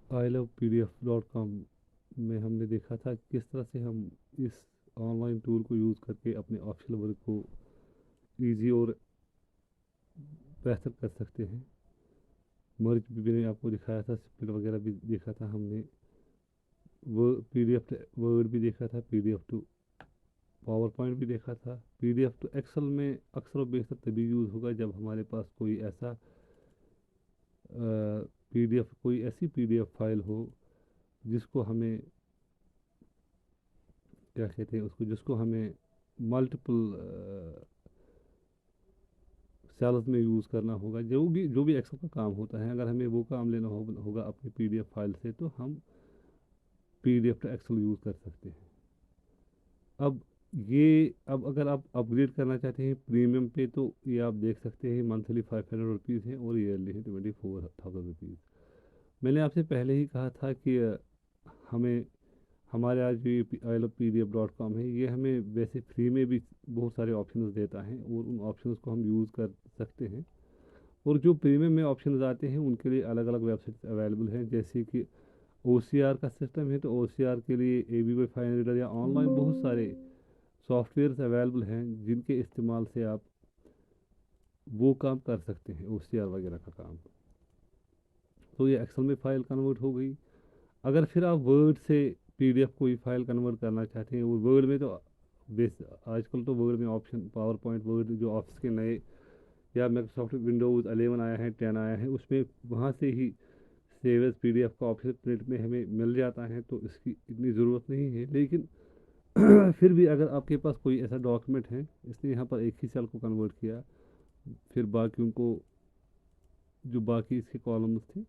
ilovepdf.com में हमने देखा था किस तरह से हम इस ऑनलाइन टूल को यूज़ करके अपने ऑफिशियल वर्क को ईजी और बेहतर कर सकते हैं। मर्ज भी मैंने आपको दिखाया था, स्प्लिट वगैरह भी देखा था हमने, वो पीडीएफ वर्ड भी देखा था, पीडीएफ टू पावर पॉइंट भी देखा था। पीडीएफ टू एक्सेल में अक्सर और बेशतर तभी यूज़ होगा जब हमारे पास कोई ऐसी पीडीएफ फाइल हो जिसको हमें क्या कहते हैं उसको, जिसको हमें मल्टीपल सेल्स में यूज़ करना होगा। जो भी एक्सेल का काम होता है, अगर हमें वो काम लेना होगा अपनी पीडीएफ फाइल से, तो हम पीडीएफ टू एक्सेल यूज़ कर सकते हैं। अब अब अगर आप अपग्रेड करना चाहते हैं प्रीमियम पे, तो ये आप देख सकते हैं मंथली 500 रुपीज़ है और ईयरली है 24,000 रुपीज़। मैंने आपसे पहले ही कहा था कि हमें हमारे आज जो ये ilovepdf.com है, ये हमें वैसे फ्री में भी बहुत सारे ऑप्शंस देता है और उन ऑप्शंस को हम यूज़ कर सकते हैं। और जो प्रीमियम में ऑप्शंस आते हैं उनके लिए अलग अलग वेबसाइट्स अवेलेबल हैं, जैसे कि OCR का सिस्टम है तो OCR के लिए ABY फाइन रीडर या ऑनलाइन बहुत सारे सॉफ्टवेयर्स अवेलेबल हैं जिनके इस्तेमाल से आप वो काम कर सकते हैं, OCR वगैरह का काम। तो ये एक्सेल में फ़ाइल कन्वर्ट हो गई। अगर फिर आप वर्ड से पीडीएफ कोई फाइल कन्वर्ट करना चाहते हैं, वो वर्ड में तो बेस आजकल तो वर्ड में ऑप्शन पावर पॉइंट वर्ड जो ऑफिस के नए या माइक्रोसॉफ्ट विंडोज़ 11 आया है, 10 आया है, उसमें वहाँ से ही सेव एज पीडीएफ का ऑप्शन प्रिंट में हमें मिल जाता है, तो इसकी इतनी ज़रूरत नहीं है। लेकिन फिर भी अगर आपके पास कोई ऐसा डॉक्यूमेंट है, इसने यहाँ पर एक ही सेल को कन्वर्ट किया, फिर बाकियों को जो बाकी इसके कॉलम्स थे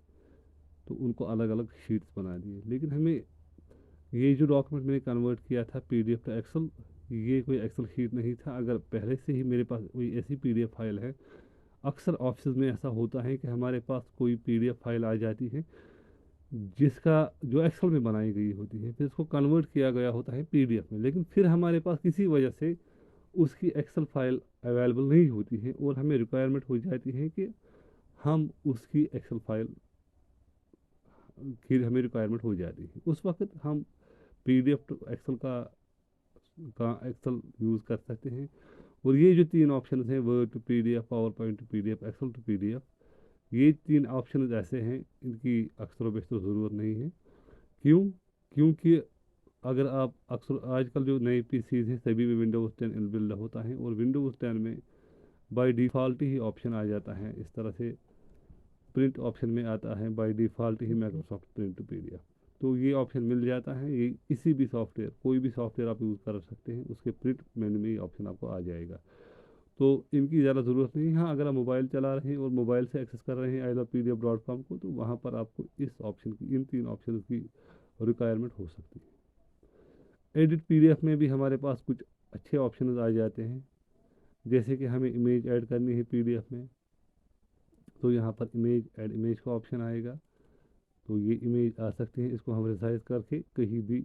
तो उनको अलग अलग शीट्स बना दिए, लेकिन हमें ये जो डॉक्यूमेंट मैंने कन्वर्ट किया था पीडीएफ टू एक्सेल, ये कोई एक्सेल शीट नहीं था। अगर पहले से ही मेरे पास कोई ऐसी पीडीएफ फाइल है, अक्सर ऑफिस में ऐसा होता है कि हमारे पास कोई पीडीएफ फाइल आ जाती है जिसका जो एक्सेल में बनाई गई होती है, फिर इसको कन्वर्ट किया गया होता है पीडीएफ में, लेकिन फिर हमारे पास किसी वजह से उसकी एक्सेल फाइल अवेलेबल नहीं होती है और हमें रिक्वायरमेंट हो जाती है कि हम उसकी एक्सेल फाइल फिर हमें रिक्वायरमेंट हो जाती है। उस वक्त हम पीडीएफ टू एक्सेल का एक्सेल यूज़ कर सकते हैं। और ये जो तीन ऑप्शन हैं, Word to PDF, PowerPoint to PDF, Excel to PDF, ये तीन ऑप्शन ऐसे हैं इनकी अक्सर व बेशतर ज़रूरत नहीं है। क्यों? क्योंकि अगर आप अक्सर आजकल जो नए पीसीज हैं सभी में विंडोज़ 10 इनबिल्ड होता है और विंडोज़ 10 में बाय डिफ़ॉल्ट ही ऑप्शन आ जाता है इस तरह से, प्रिंट ऑप्शन में आता है बाय डिफ़ॉल्ट ही माइक्रोसॉफ्ट प्रिंट टू पीडीएफ। तो ये ऑप्शन मिल जाता है, ये किसी भी सॉफ्टवेयर, कोई भी सॉफ्टवेयर आप यूज़ कर सकते हैं, उसके प्रिंट मेन्यू में ये ऑप्शन आपको आ जाएगा। तो इनकी ज़्यादा ज़रूरत नहीं है। हाँ, अगर आप मोबाइल चला रहे हैं और मोबाइल से एक्सेस कर रहे हैं ilovepdf.com को, तो वहाँ पर आपको इस ऑप्शन की, इन तीन ऑप्शन की रिक्वायरमेंट हो सकती है। एडिट पीडीएफ में भी हमारे पास कुछ अच्छे ऑप्शन आ जाते हैं, जैसे कि हमें इमेज ऐड करनी है पीडीएफ में, तो यहाँ पर इमेज ऐड इमेज का ऑप्शन आएगा, तो ये इमेज आ सकती है, इसको हम रिसाइज करके कहीं भी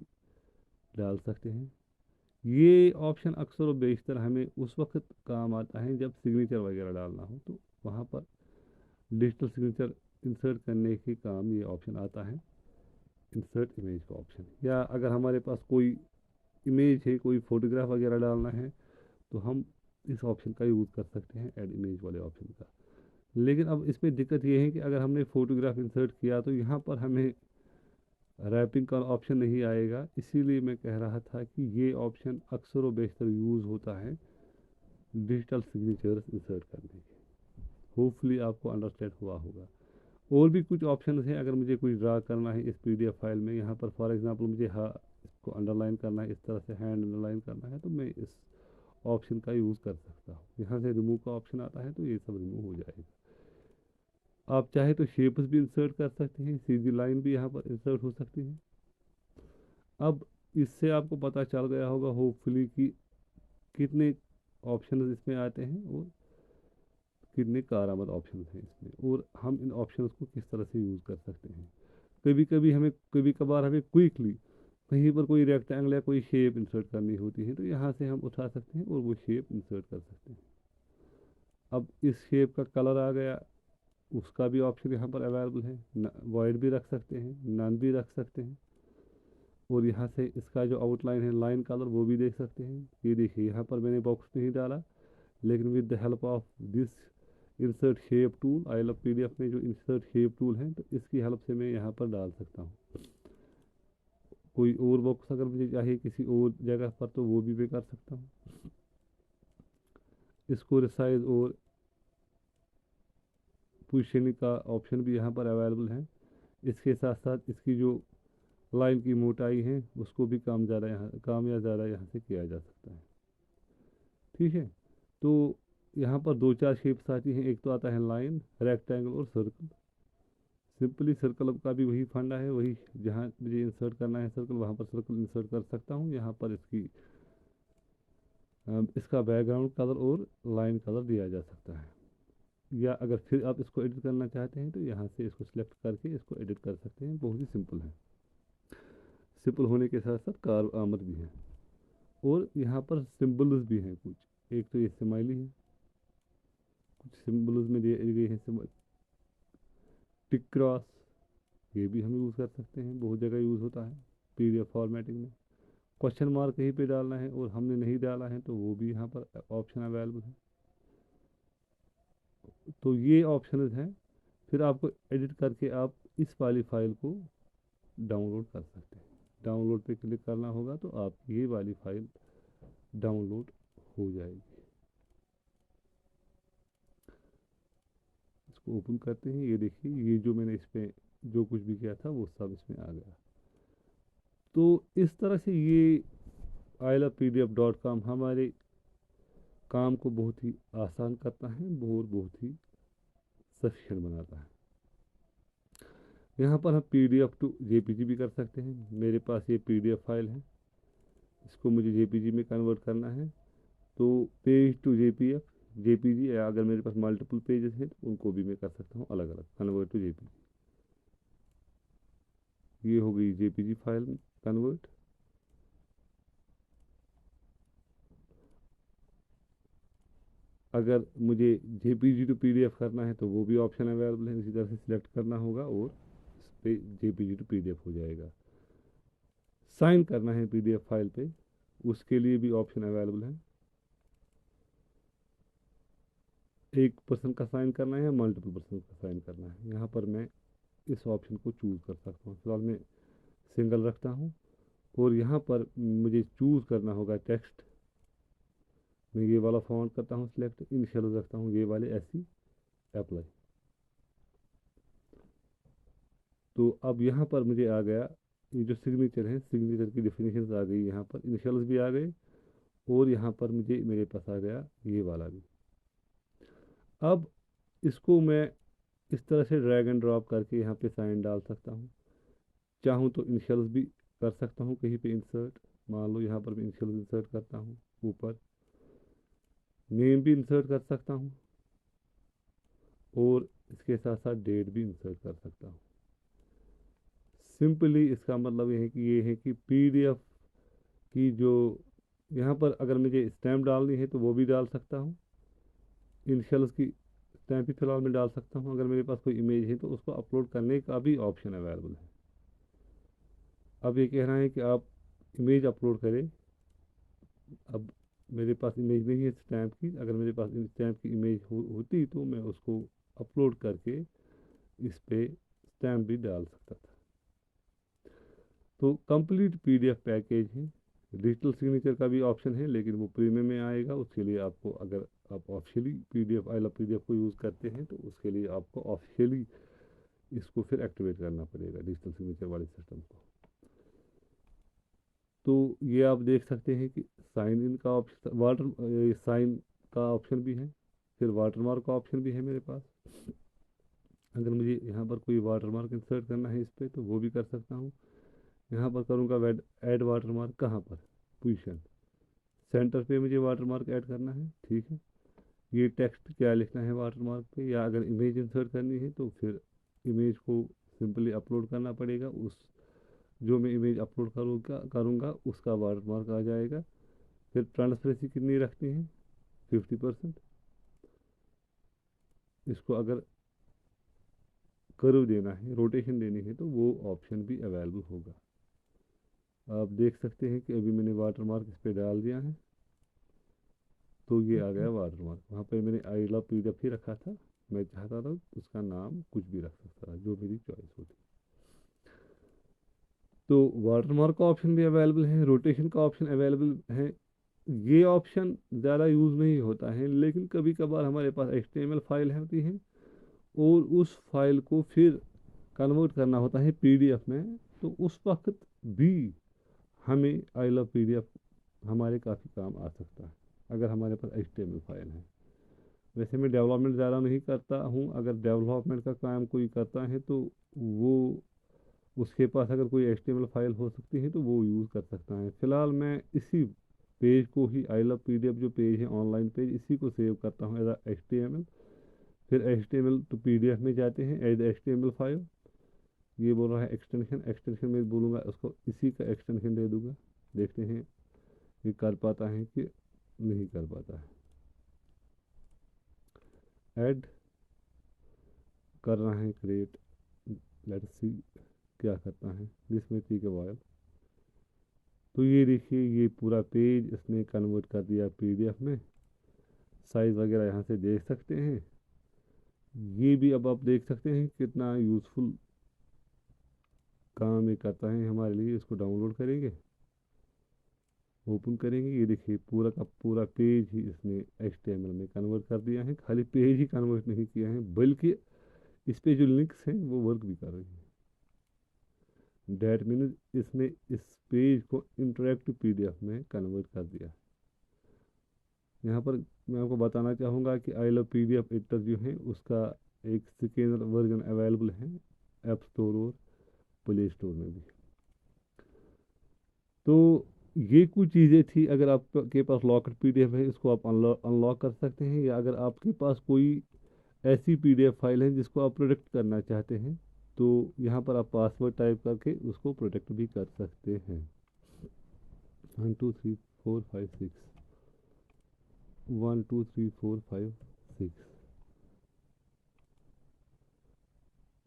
डाल सकते हैं। ये ऑप्शन अक्सर और बेशतर हमें उस वक्त काम आता है जब सिग्नेचर वगैरह डालना हो, तो वहाँ पर डिजिटल सिग्नेचर इंसर्ट करने के काम ये ऑप्शन आता है, इंसर्ट इमेज का ऑप्शन। या अगर हमारे पास कोई इमेज है, कोई फोटोग्राफ वगैरह डालना है, तो हम इस ऑप्शन का यूज़ कर सकते हैं, ऐड इमेज वाले ऑप्शन का। लेकिन अब इसमें दिक्कत ये है कि अगर हमने फ़ोटोग्राफ इंसर्ट किया तो यहाँ पर हमें रैपिंग का ऑप्शन नहीं आएगा, इसीलिए मैं कह रहा था कि ये ऑप्शन अक्सर व बेशतर यूज़ होता है डिजिटल सिग्नेचर्स इंसर्ट करने के। होपफुली आपको अंडरस्टैंड हुआ होगा। और भी कुछ ऑप्शन हैं, अगर मुझे कुछ ड्रा करना है इस पीडीएफ फाइल में, यहाँ पर फॉर एग्जांपल मुझे हाँ इसको अंडरलाइन करना है, इस तरह से हैंड अंडरलाइन करना है, तो मैं इस ऑप्शन का यूज़ कर सकता हूँ। यहाँ से रिमूव का ऑप्शन आता है तो ये सब रिमूव हो जाएगा। आप चाहे तो शेप्स भी इंसर्ट कर सकते हैं, सीधी लाइन भी यहाँ पर इंसर्ट हो सकती है। अब इससे आपको पता चल गया होगा होपफुली कि कितने ऑप्शन इसमें आते हैं और कितने कारआमद ऑप्शन हैं इसमें, और हम इन ऑप्शंस को किस तरह से यूज़ कर सकते हैं। कभी कभार हमें क्विकली कहीं पर कोई रेक्टेंगल या कोई शेप इंसर्ट करनी होती है, तो यहाँ से हम उठा सकते हैं और वो शेप इंसर्ट कर सकते हैं। अब इस शेप का कलर आ गया, उसका भी ऑप्शन यहाँ पर अवेलेबल है। वॉइड भी रख सकते हैं, नन भी रख सकते हैं। और यहाँ से इसका जो आउटलाइन है, लाइन कलर, वो भी देख सकते हैं। ये देखिए यहाँ पर मैंने बॉक्स नहीं डाला, लेकिन with the help of this insert shape tool, I love PDF में जो इंसर्ट शेप टूल है, तो इसकी हेल्प से मैं यहाँ पर डाल सकता हूँ। कोई और बॉक्स अगर मुझे चाहिए किसी और जगह पर, तो वो भी मैं कर सकता हूँ। इसको रिसाइज और पोजिशनिंग का ऑप्शन भी यहाँ पर अवेलेबल है। इसके साथ साथ इसकी जो लाइन की मोटाई है, उसको भी कम या ज़्यादा यहाँ से किया जा सकता है। ठीक है, तो यहाँ पर दो चार शेप्स आती हैं। एक तो आता है लाइन, रेक्टेंगल और सर्कल। सिंपली सर्कल का भी वही फंडा है, वही जहाँ मुझे इंसर्ट करना है सर्कल, वहाँ पर सर्कल इंसर्ट कर सकता हूँ। यहाँ पर इसका बैकग्राउंड कलर और लाइन कलर दिया जा सकता है। या अगर फिर आप इसको एडिट करना चाहते हैं, तो यहाँ से इसको सिलेक्ट करके इसको एडिट कर सकते हैं। बहुत ही सिंपल है। सिंपल होने के साथ साथ कार आमद भी है। और यहाँ पर सिम्बल्स भी हैं कुछ। एक तो ये स्माइली है, कुछ सिम्बल्स में दिए गए हैं। टिक क्रॉस, ये भी हम यूज़ कर सकते हैं, बहुत जगह यूज़ होता है पीडीएफ फॉर्मेटिंग में। क्वेश्चन मार्क कहीं पे डालना है और हमने नहीं डाला है, तो वो भी यहाँ पर ऑप्शन अवेलेबल है। तो ये ऑप्शन हैं। फिर आपको एडिट करके आप इस वाली फाइल को डाउनलोड कर सकते हैं। डाउनलोड पे क्लिक करना होगा, तो आप ये वाली फाइल डाउनलोड हो जाएगी। इसको ओपन करते हैं। ये देखिए, ये जो मैंने इस पे जो कुछ भी किया था वो सब इसमें आ गया। तो इस तरह से ये ilovepdf.com हमारे काम को बहुत ही आसान करता है और बहुत ही सफिशिएंट बनाता है। यहाँ पर हम पीडीएफ टू जेपीजी भी कर सकते हैं। मेरे पास ये पीडीएफ फाइल है, इसको मुझे जेपीजी में कन्वर्ट करना है। तो पेज टू जेपीजी, या अगर मेरे पास मल्टीपल पेजेस हैं तो उनको भी मैं कर सकता हूँ अलग अलग, कन्वर्ट टू जेपीजी। ये हो गई जेपीजी फाइल कन्वर्ट। अगर मुझे जेपीजी टू पीडीएफ करना है, तो वो भी ऑप्शन अवेलेबल है। इसी तरह से सिलेक्ट करना होगा और इस पे जेपीजी टू पीडीएफ हो जाएगा। साइन करना है पीडीएफ फाइल पे, उसके लिए भी ऑप्शन अवेलेबल है। एक पर्सन का साइन करना है या मल्टीपल पर्सन का साइन करना है, यहाँ पर मैं इस ऑप्शन को चूज़ कर सकता हूँ। फिलहाल मैं सिंगल रखता हूँ। और यहाँ पर मुझे चूज़ करना होगा टेक्स्ट। मैं ये वाला फॉन्ट करता हूँ सिलेक्ट, इनिशियल रखता हूँ ये वाले ऐसी, अप्लाई। तो अब यहाँ पर मुझे आ गया ये जो सिग्नेचर है, सिग्नेचर की डेफिनेशन आ गई। यहाँ पर इनिशियल्स भी आ गए और यहाँ पर मेरे पास आ गया ये वाला भी। अब इसको मैं इस तरह से ड्रैग एंड ड्रॉप करके यहाँ पे साइन डाल सकता हूँ। चाहूँ तो इनिशियल्स भी कर सकता हूँ कहीं पे इंसर्ट। मान लो यहाँ पर मैं इनिशियल्स इंसर्ट करता हूँ, ऊपर नेम भी इंसर्ट कर सकता हूँ और इसके साथ साथ डेट भी इंसर्ट कर सकता हूँ। सिंपली इसका मतलब ये है कि पीडीएफ की जो यहाँ पर अगर मुझे स्टैम्प डालनी है, तो वो भी डाल सकता हूँ। इनिशियल्स की स्टैम्प भी फिलहाल मैं डाल सकता हूँ। अगर मेरे पास कोई इमेज है, तो उसको अपलोड करने का भी ऑप्शन अवेलेबल है। अब ये कह रहा है कि आप इमेज अपलोड करें। अब मेरे पास इमेज नहीं है स्टैम्प की। अगर मेरे पास स्टैम्प की इमेज होती, तो मैं उसको अपलोड करके इस पे स्टैम्प भी डाल सकता था। तो कंप्लीट पीडीएफ पैकेज है। डिजिटल सिग्नेचर का भी ऑप्शन है, लेकिन वो प्रीमियम में आएगा। उसके लिए आपको, अगर आप officially PDF I love PDF को यूज़ करते हैं, तो उसके लिए आपको ऑफिशियली इसको फिर एक्टिवेट करना पड़ेगा, डिजिटल सिग्नेचर वाले सिस्टम को। तो ये आप देख सकते हैं कि साइन इन का ऑप्शन, साइन का ऑप्शन भी है। फिर वाटरमार्क का ऑप्शन भी है मेरे पास। अगर मुझे यहाँ पर कोई वाटरमार्क इंसर्ट करना है इस पर, तो वो भी कर सकता हूँ। यहाँ पर करूँगा ऐड वाटरमार्क। कहाँ पर? पोजीशन सेंटर पे मुझे वाटरमार्क ऐड करना है। ठीक है, ये टेक्स्ट क्या लिखना है वाटरमार्क पे, या अगर इमेज इंसर्ट करनी है, तो फिर इमेज को सिंपली अपलोड करना पड़ेगा। उस जो मैं इमेज अपलोड करूँगा उसका वाटरमार्क आ जाएगा। फिर ट्रांसपेरेंसी कितनी रखनी है? 50%। इसको अगर कर्व देना है, रोटेशन देनी है, तो वो ऑप्शन भी अवेलेबल होगा। आप देख सकते हैं कि अभी मैंने वाटर मार्क इस पर डाल दिया है, तो ये आ गया वाटर मार्क। वहाँ पे मैंने आई लव PDF ही रखा था, मैं चाहता था उसका नाम कुछ भी रख सकता था, जो मेरी चॉइस होती। तो वाटर मार्क का ऑप्शन भी अवेलेबल है, रोटेशन का ऑप्शन अवेलेबल है। ये ऑप्शन ज़्यादा यूज़ नहीं होता है, लेकिन कभी कभार हमारे पास HTML फाइल होती है और उस फाइल को फिर कन्वर्ट करना होता है PDF में, तो उस वक्त भी हमें आई लव PDF हमारे काफ़ी काम आ सकता है, अगर हमारे पास HTML फाइल है। वैसे मैं डेवलपमेंट ज़्यादा नहीं करता हूँ, अगर डेवलपमेंट का काम कोई करता है तो वो उसके पास अगर कोई HTML फाइल हो सकती है तो वो यूज़ कर सकता है। फ़िलहाल मैं इसी पेज को ही, आई लव PDF जो पेज है ऑनलाइन पेज, इसी को सेव करता हूँ एज HTML। फिर HTML टू PDF में जाते हैं, एज HTML फाइल। ये बोल रहा है एक्सटेंशन, एक्सटेंशन में बोलूँगा उसको, इसी का एक्सटेंशन दे दूँगा। देखते हैं ये कर पाता है कि नहीं कर पाता है। ऐड करना है, क्रिएट, लेट्स सी क्या करता है। दिस में ठीक है वायल। तो ये देखिए, ये पूरा पेज इसने कन्वर्ट कर दिया PDF में। साइज़ वगैरह यहाँ से देख सकते हैं। ये भी अब आप देख सकते हैं कितना यूज़फुल काम ये करता है हमारे लिए। इसको डाउनलोड करेंगे, ओपन करेंगे, ये देखिए पूरा का पूरा पेज ही इसने HTML में कन्वर्ट कर दिया है। खाली पेज ही कन्वर्ट नहीं किया है, बल्कि इस पे जो लिंक्स हैं वो वर्क भी कर रही हैं। डैट मीन्स इसने इस पेज को इंटरेक्टिव PDF में कन्वर्ट कर दिया। यहाँ पर मैं आपको बताना चाहूँगा कि आई लव PDF एडिटर जो है उसका एक सेकेंड वर्जन अवेलेबल है ऐप स्टोर और प्ले स्टोर में भी। तो ये कुछ चीज़ें थी। अगर आपके पास लॉकड PDF है, इसको आप अनलॉक कर सकते हैं, या अगर आपके पास कोई ऐसी PDF फाइल है जिसको आप प्रोटेक्ट करना चाहते हैं, तो यहाँ पर आप पासवर्ड टाइप करके उसको प्रोटेक्ट भी कर सकते हैं। 1 2 3 4 5 6, 1 2 3 4 5 6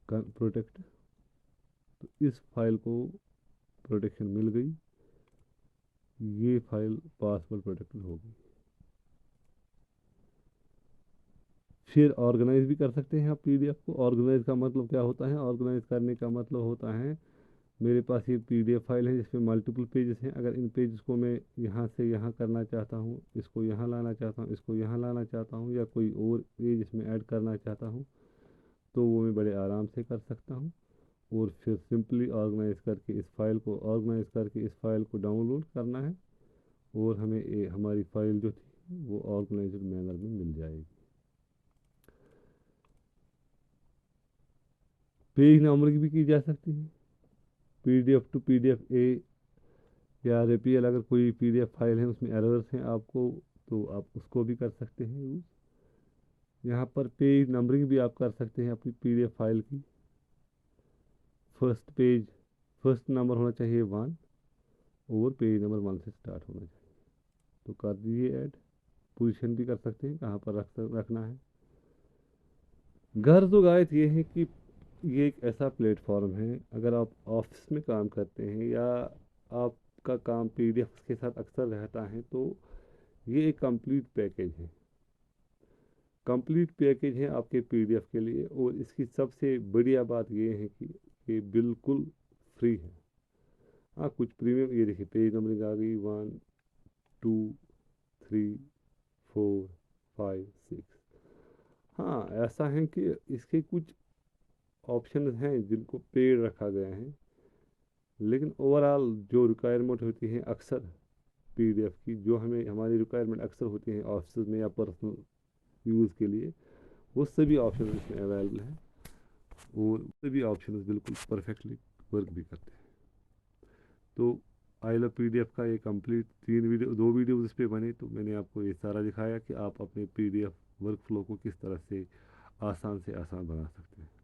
प्रोटेक्ट। तो इस फाइल को प्रोटेक्शन मिल गई, ये फाइल पासवर्ड प्रोटेक्टेड हो गई। फिर ऑर्गेनाइज भी कर सकते हैं आप PDF को। ऑर्गेनाइज का मतलब क्या होता है? ऑर्गेनाइज करने का मतलब होता है, मेरे पास ये PDF फाइल है जिसमें मल्टीपल पेजेस हैं। अगर इन पेजेस को मैं यहाँ से यहाँ करना चाहता हूँ, इसको यहाँ लाना चाहता हूँ, इसको यहाँ लाना चाहता हूँ, या कोई और पेज इसमें ऐड करना चाहता हूँ, तो वो मैं बड़े आराम से कर सकता हूँ। और फिर सिंपली ऑर्गेनाइज करके इस फाइल को डाउनलोड करना है, और हमें हमारी फाइल जो थी वो ऑर्गेनाइज्ड मैनर में मिल जाएगी। पेज नंबरिंग भी की जा सकती है, PDF टू PDF या RPL। अगर कोई PDF फाइल है उसमें एरर्स हैं आपको, तो आप उसको भी कर सकते हैं यूज़। यहाँ पर पेज नंबरिंग भी आप कर सकते हैं अपनी PDF फाइल की। फर्स्ट नंबर होना चाहिए 1, और पेज नंबर 1 से स्टार्ट होना चाहिए। तो कर दीजिए ऐड। पोजीशन भी कर सकते हैं कहाँ पर रखना है। घर तो गायत ये है कि ये एक ऐसा प्लेटफॉर्म है, अगर आप ऑफिस में काम करते हैं या आपका काम PDF के साथ अक्सर रहता है, तो ये एक कंप्लीट पैकेज है आपके PDF के लिए। और इसकी सबसे बढ़िया बात ये है कि ये बिल्कुल फ्री है। हाँ, कुछ प्रीमियम, ये देखिए पेज नंबरिंग आ गई, 1 2 3 4 5 6। हाँ, ऐसा है कि इसके कुछ ऑप्शन हैं जिनको पेड रखा गया है, लेकिन ओवरऑल जो रिक्वायरमेंट होती है अक्सर PDF की, जो हमें हमारी रिक्वायरमेंट अक्सर होती है ऑफिस में या पर्सनल यूज़ के लिए, वो सभी ऑप्शन इसमें अवेलेबल हैं, और सभी ऑप्शन बिल्कुल परफेक्टली वर्क भी करते हैं। तो आई लव PDF का ये कंप्लीट 2 वीडियो इस पर बने, तो मैंने आपको ये सारा दिखाया कि आप अपने PDF वर्क फ्लो को किस तरह से आसान बना सकते हैं।